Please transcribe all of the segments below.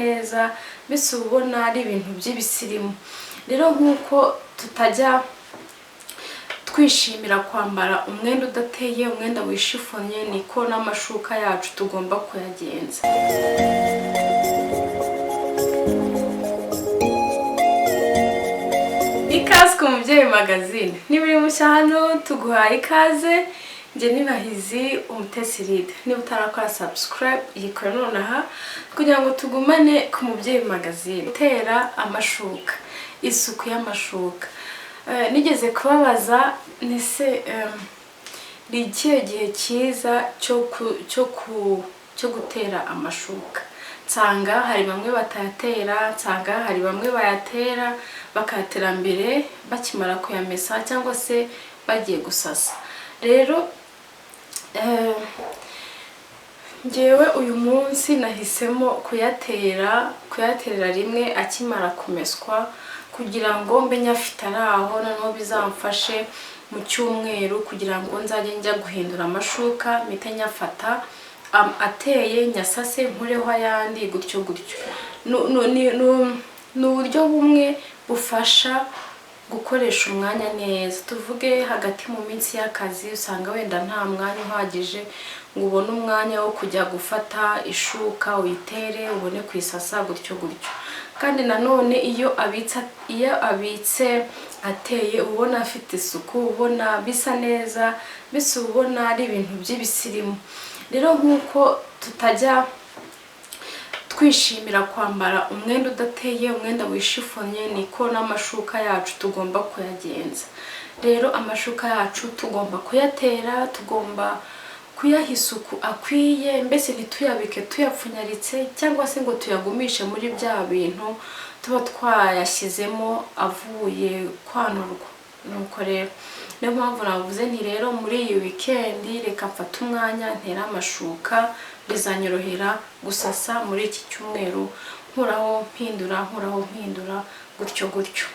neza mbese ubona ari ibintu by'ibisirimu. Rero nk'uko tutajya twishimira kwambara umwenda udateye, umwenda wishifonye, niko n'amashuka yacu tugomba kuyagenza. Ikaze ku Mubyeyi magazine, niba uri mushya hano tuguhaye ikaze. Njye ni Bahizi Umutesi Ride. Niba utarakora subscribe yikore nonaha kugira ngo tugumane ku Mubyeyi magazine. Gutera amashuka, isuku y'amashuka. Nigeze kubabaza nise ni ikihe gihe cyiza cyo gutera amashuka. Nsanga hari bamwe batayatera, nsanga hari bamwe bayatera bakayatera mbere bakimara kuyamesa cyangwa se bagiye gusasa. Rero njyewe uyu munsi nahisemo kuyaterera rimwe akimara kumeswa kugira ngo mbe nyafite araho, noneho bizamfashe mu cyumweru kugira ngo nzajye njya guhindura amashuka mpite nyafata ateye nyasase nkureho ayandi gutyo gutyo. Ni uburyo bumwe bufasha gukoresha umwanya neza. Tuvuge hagati mu minsi y'akazi usanga wenda nta mwanya uhagije ngo ubone umwanya wo kujya gufata ishuka uyitere ubone kuyisasa gutyo gutyo. Kandi nanone iyo abitse ateye ubona afite isuku, ubona bisa neza, mbese ubona ari ibintu by'ibisirimu. Rero nk'uko tutajya twishimira kwambara umwenda udateye, umwenda wishifonye, niko n'amashuka yacu tugomba kuyagenza. Rero amashuka yacu tugomba kuyatera, tugomba kuyaha isuku akwiye, mbese ntituyabike tuyapfunyaritse cyangwa se ngo tuyagumishe muri bya bintu tuba twayashyizemo avuye kwanurwa. Nuko rero niyo mpamvu navuze nti rero muri iyi weekend reka mfate umwanya ntera amashuka, bizanyorohera gusasa muri iki cyumweru nkuraho mpindura gutyo gutyo.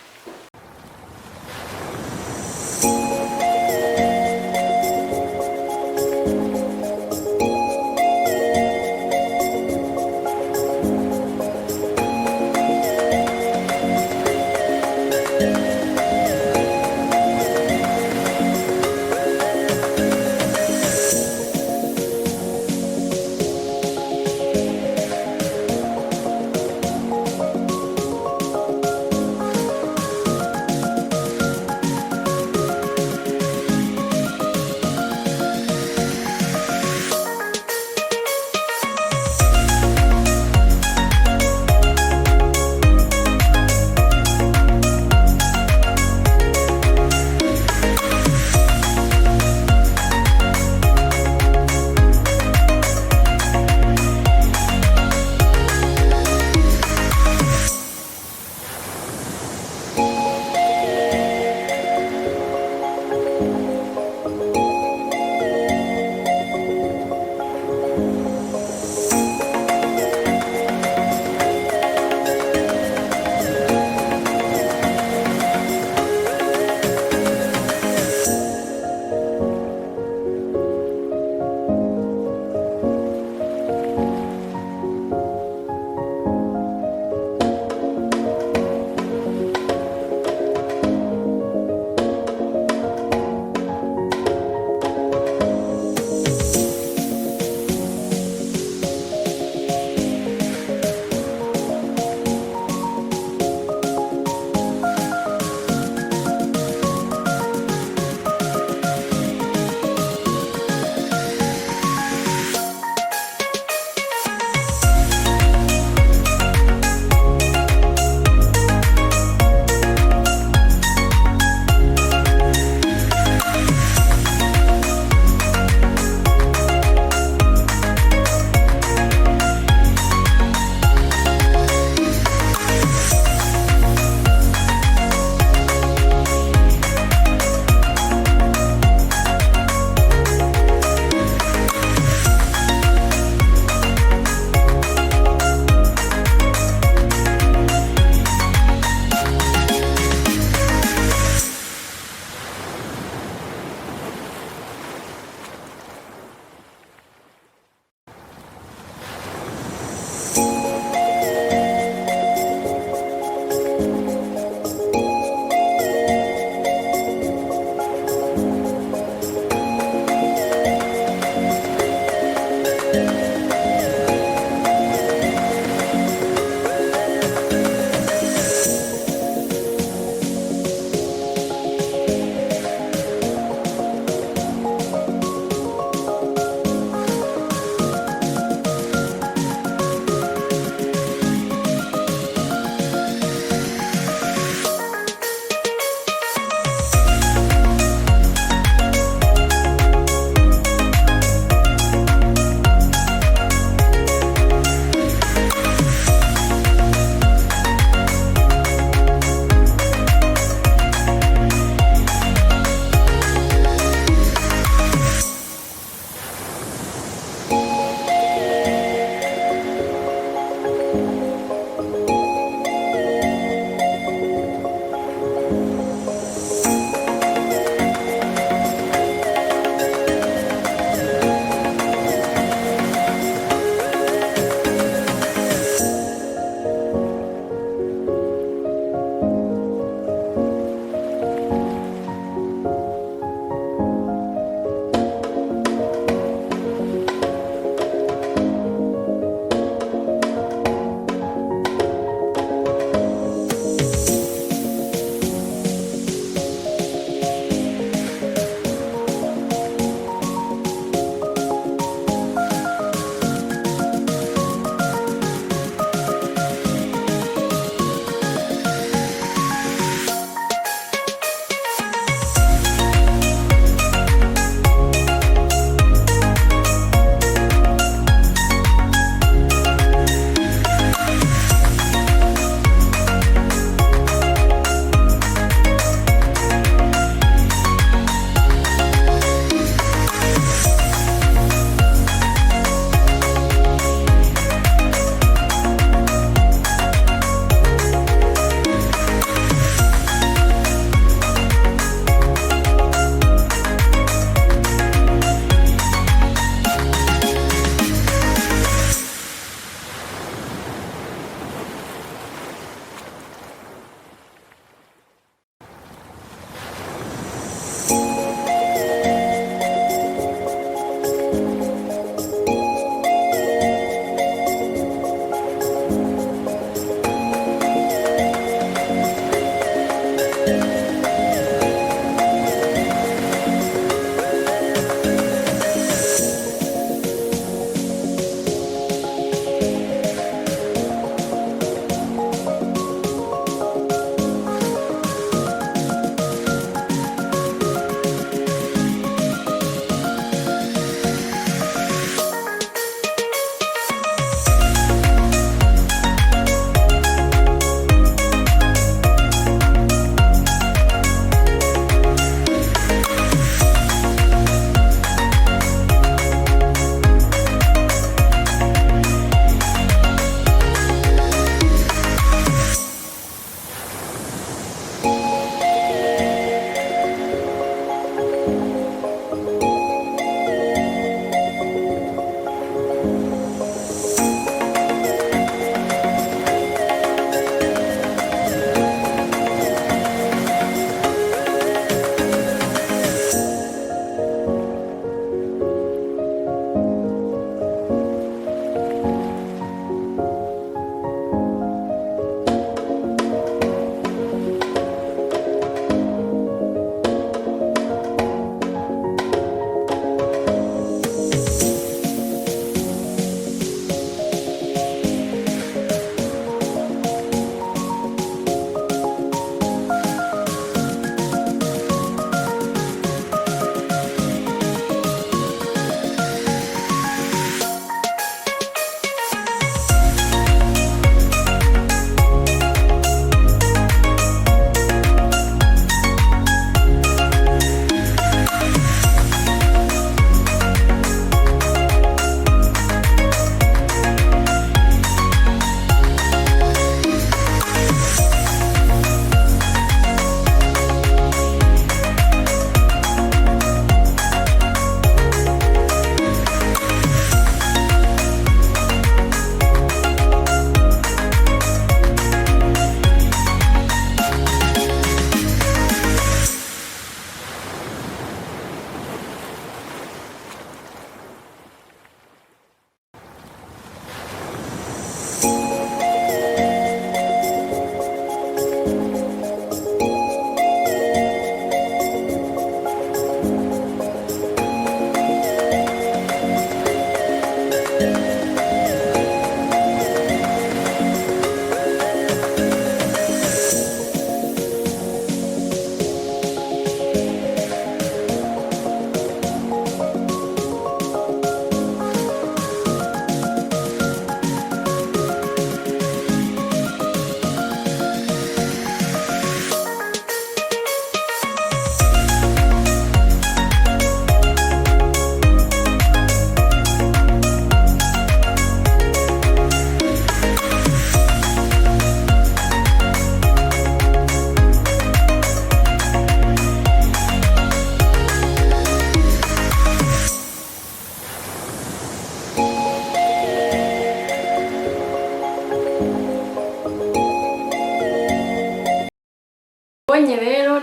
Bonye rero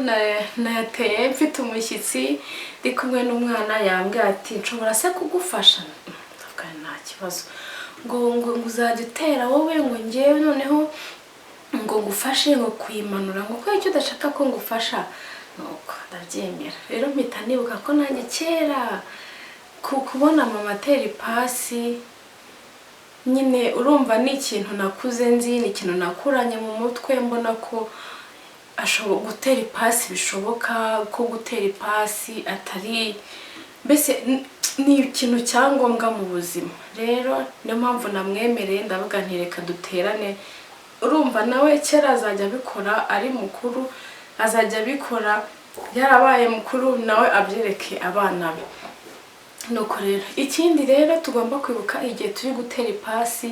nateye mfite umushyitsi ndi kumwe n'umwana yambwiye ati nshobora se kugufasha nta kibazo ngo uzajya utera wowe ngo ngewe noneho ngo ngufashe ngo kwimanura ngo ko icyo udashaka ko ngufasha nuko ndabyemera rero mpita nibuka ko nanjye kera kubona mama atera ipasi nyine urumva ni ikintu nakuze nzi ni ikintu nakuranye mu mutwe mbona ko ashobora gutera ipasi bishoboka ko gutera ipasi atari mbese ni ikintu cyangombwa mu buzima rero niyo mpamvu namwemereye ndavuga nti reka duterane urumva nawe kera azajya abikora ari mukuru azajya abikora yarabaye mukuru nawe abyereke abana be nuko rero ikindi rero tugomba kwibuka igihe turi gutera ipasi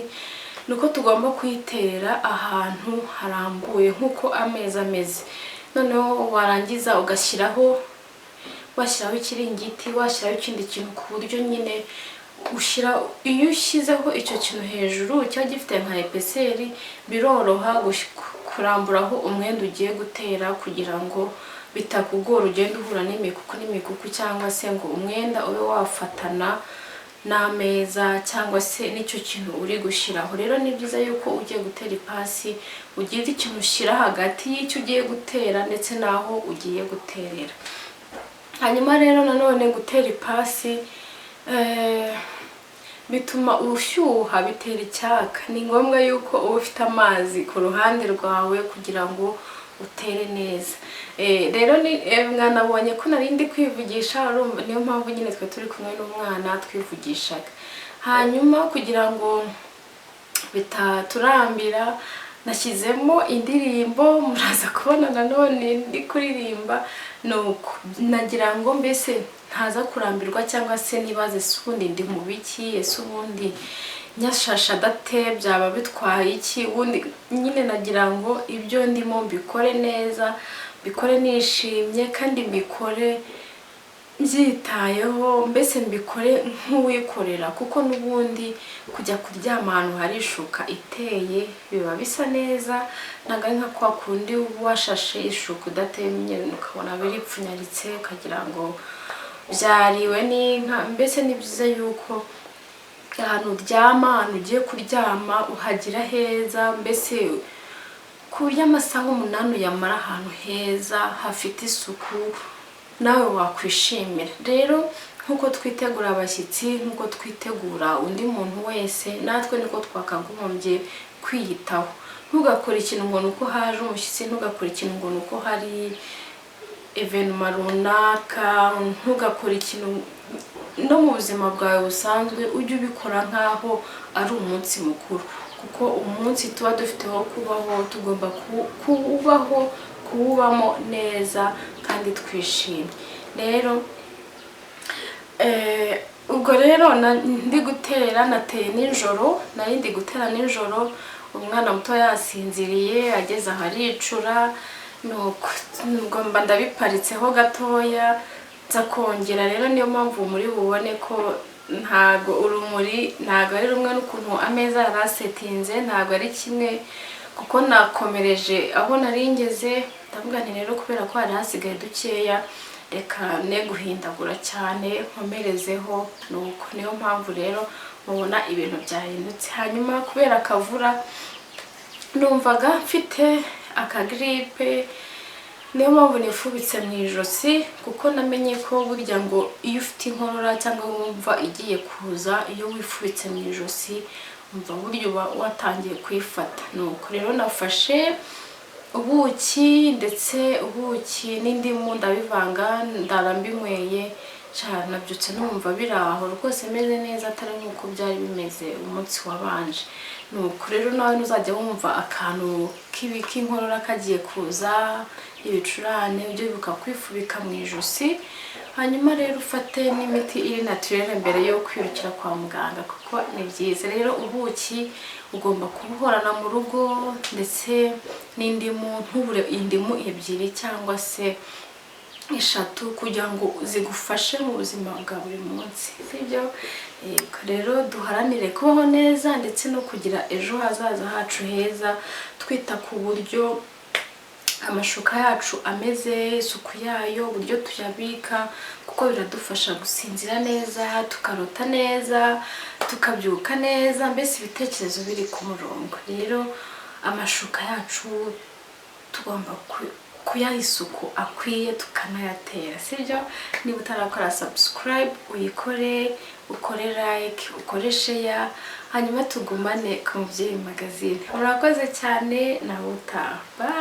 nuko tugomba kuyitera ahantu harambuye nkuko ameze noneho warangiza ugashyiraho ikiringiti washyiraho ikindi kintu ku buryo nyine iyo ushyizeho icyo kintu hejuru cyangwa gifite nka epeseri biroroha kuramburaho umwenda ugiye gutera kugira ngo bitakugora ugenda uhura n'imikuku cyangwa se ngo umwenda ube wafatana n'ameza cyangwa se n'icyo kintu uri gushiraho. Rero ni byiza yuko ugiye gutera ipasi ugira ikintu ushyira hagati y'icyo ugiye gutera ndetse naho ugiye guterera. Hanyuma rero nanone gutera ipasi bituma ushyuha, bitera icyaka. Ni ngombwa yuko uba ufite amazi ku ruhande rwawe kugira ngo utere neza. Rero ni mwanabonye ko narindi kwivugisha, niyo mpamvu nyine twe turi kumwe n'umwana twivugishaga. Hanyuma kugira ngo bitaturambira nashyizemo indirimbo, muraza kubona nanone ndi kuririmba. Nuko nagira ngo mbese ntaza kurambirwa cyangwa se nibaze subundi ndi mu biki, ese ubundi nyashasha date byaba bitwaye iki. Ubundi nyine nagira ngo ibyo ndimo mbikore neza, mbikore nishimye kandi mbikore mbyitayeho, mbese mbikore nk'uwikorera, kuko n'ubundi kujya kuryama ahantu hari ishuka iteye biba bisa neza. Ntabwo ari nka kwa kundi washashe ishuka udatemye ukabona biripfunyaritse ukagira ngo byariwe n'inka. Mbese ni byiza yuko ahantu uryama, ahantu ugiye kuryama uhagira heza, mbese ku buryo amasaha 8 uyamara ahantu heza hafite isuku nawe wakwishimira. Rero nkuko twitegura abashyitsi, nkuko twitegura undi muntu wese, natwe niko twakagombye kwiyitaho. Ntugakore ikintu ngo nuko haje umushyitsi, ntugakore ikintu ngo nuko hari evenement runaka, ntugakore ikintu no mu buzima bwawe busanzwe ujye ubikora nkaho ari umunsi mukuru, kuko umunsi tuba dufite wo kubaho tugomba kuwubamo neza kandi twishimye. Rero ubwo rero ndi gutera nateye nijoro, nari ndi gutera nijoro, umwana muto yasinziriye ageze aricura. Nuko ngomba ndabiparitseho gatoya nza kongera. Rero niyo mpamvu muri bubone ko ntago urumuri ntago ari rumwe n'ukuntu ameza yarasetinze, ntago ari kimwe, kuko nakomereje aho naringeze. Ndavuga nti rero kubera ko hari hasigaye dukeya, reka ne guhindagura cyane nkomerezeho. Nuko niyo mpamvu rero mubona ibintu byahindutse. Hanyuma kubera akavura numvaga mfite akagripe, niyo mpamvu nifubitse mu ijosi, kuko namenye ko burya ngo iyo ufite inkorora cyangwa wumva igiye kuza, iyo wifubitse mu ijosi umva buryo watangiye kwifata. Nuko rero nafashe ubuki, ndetse ubuki n'indimu ndabivanga ndarambinyweye cyane. Nabyutse numva biraho rwose meze neza, atari nkuko byari bimeze umunsi wabanje. Nuko rero nawe nuzajya wumva akantu k'inkorora kagiye kuza, ibicurane, ujye wibuka kwifubika mu ijosi. Hanyuma rero ufate n'imiti iri naturelle mbere yo kwirukira kwa muganga, kuko ni byiza. Rero ubuki ugomba kubuhorana mu rugo, ndetse n'indimu, ntubure indimu 2 cyangwa se 3 kugira ngo zigufashe mu buzima bwa buri munsi, sibyo? Rero duharanire kubaho neza ndetse no kugira ejo hazaza hacu heza, twita ku buryo amashuka yacu ameze, isuku yayo, uburyo tuyabika, kuko biradufasha gusinzira neza, tukarota neza, tukabyuka neza, mbese ibitekerezo biri ku murongo. Rero amashuka yacu tugomba kuyaha isuku akwiye tukanayatera, sibyo? Niba utarakora subscribe uyikore, ukore like, ukore share, hanyuma tugumane ku Mubyeyi magazine. Murakoze cyane, nawe utaha. Bye.